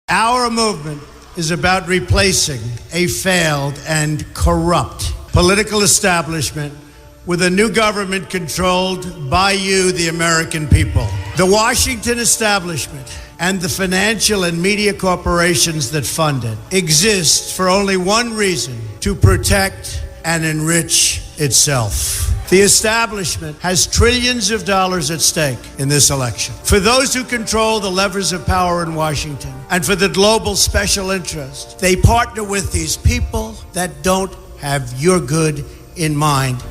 Our movement is about replacing a failed and corrupt political establishment with a new government controlled by you, the American people. The Washington establishment and the financial and media corporations that fund it exist for only one reason: to protect and enrich itself. The establishment has trillions of dollars at stake in this election. For those who control the levers of power in Washington and for the global special interest, they partner with these people that don't have your good in mind.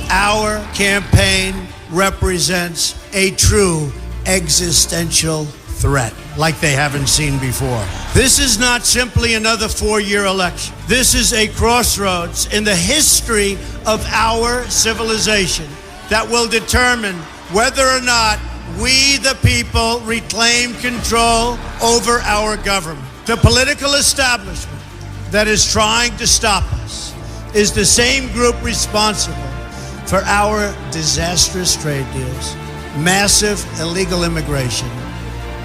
Our campaign represents a true existential threat like they haven't seen before. This is not simply another 4-year election. This is a crossroads in the history of our civilization that will determine whether or not we, the people, reclaim control over our government. The political establishment that is trying to stop us is the same group responsible for our disastrous trade deals, massive illegal immigration,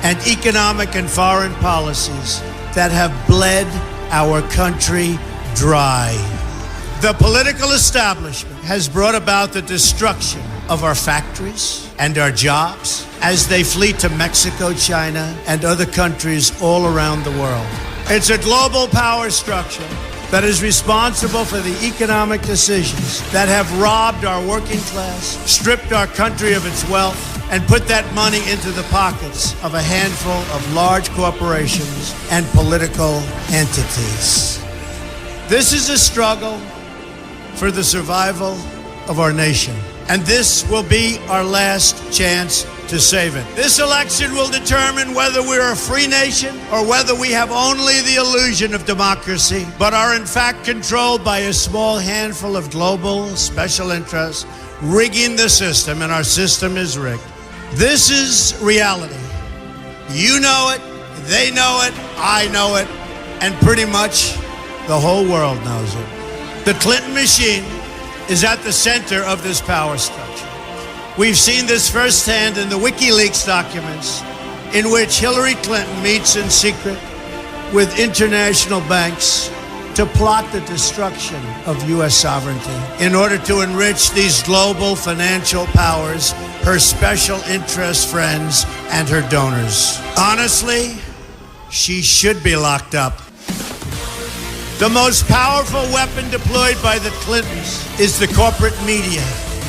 and economic and foreign policies that have bled our country dry. The political establishment has brought about the destruction of our factories and our jobs as they flee to Mexico, China, and other countries all around the world. It's a global power structure that is responsible for the economic decisions that have robbed our working class, stripped our country of its wealth, and put that money into the pockets of a handful of large corporations and political entities. This is a struggle for the survival of our nation, and this will be our last chance to save it. This election will determine whether we're a free nation or whether we have only the illusion of democracy, but are in fact controlled by a small handful of global special interests rigging the system, and our system is rigged. This is reality. You know it, they know it, I know it, and pretty much the whole world knows it. The Clinton machine is at the center of this power structure. We've seen this firsthand in the WikiLeaks documents, in which Hillary Clinton meets in secret with international banks to plot the destruction of U.S. sovereignty in order to enrich these global financial powers, her special interest friends, and her donors. Honestly, she should be locked up. The most powerful weapon deployed by the Clintons is the corporate media,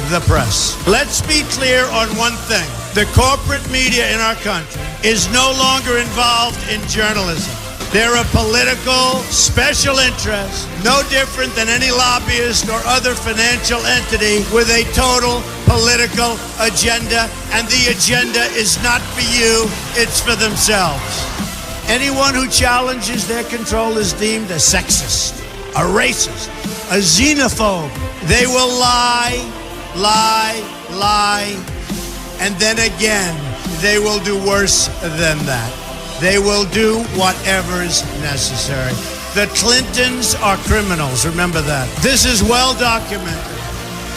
the press. Let's be clear on one thing. The corporate media in our country is no longer involved in journalism. They're a political special interest, no different than any lobbyist or other financial entity with a total political agenda, and the agenda is not for you, it's for themselves. Anyone who challenges their control is deemed a sexist, a racist, a xenophobe. They will lie, and then again, they will do worse than that. They will do whatever is necessary. The Clintons are criminals, remember that. This is well documented,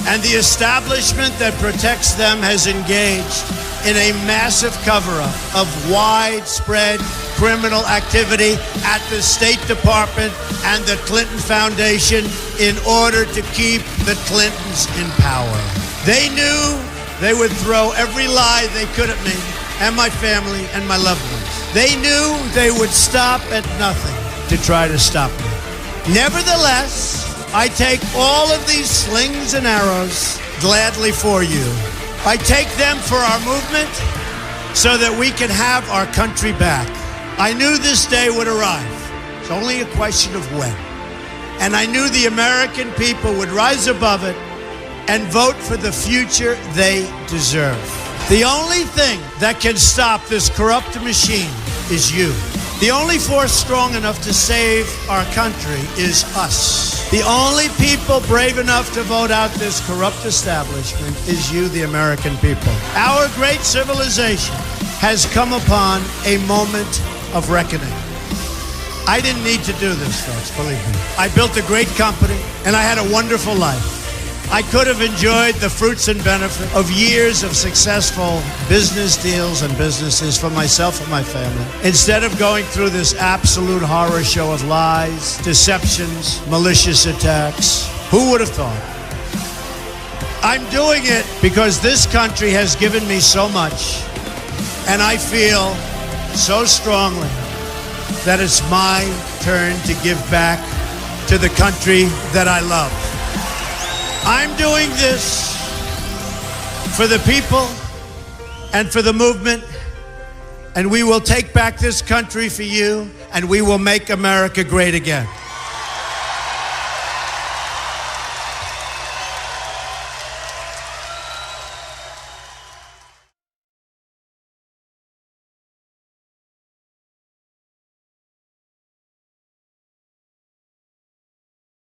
and the establishment that protects them has engaged in a massive cover-up of widespread criminal activity at the State Department and the Clinton Foundation in order to keep the Clintons in power. They knew they would throw every lie they could at me and my family and my loved ones. They knew they would stop at nothing to try to stop me. Nevertheless, I take all of these slings and arrows gladly for you. I take them for our movement so that we can have our country back. I knew this day would arrive. It's only a question of when. And I knew the American people would rise above it and vote for the future they deserve. The only thing that can stop this corrupt machine is you. The only force strong enough to save our country is us. The only people brave enough to vote out this corrupt establishment is you, the American people. Our great civilization has come upon a moment of reckoning. I didn't need to do this, folks, believe me. I built a great company, and I had a wonderful life. I could have enjoyed the fruits and benefit of years of successful business deals and businesses for myself and my family. Instead of going through this absolute horror show of lies, deceptions, malicious attacks, who would have thought? I'm doing it because this country has given me so much, and I feel so strongly that it's my turn to give back to the country that I love. I'm doing this for the people and for the movement, and we will take back this country for you, and we will make America great again.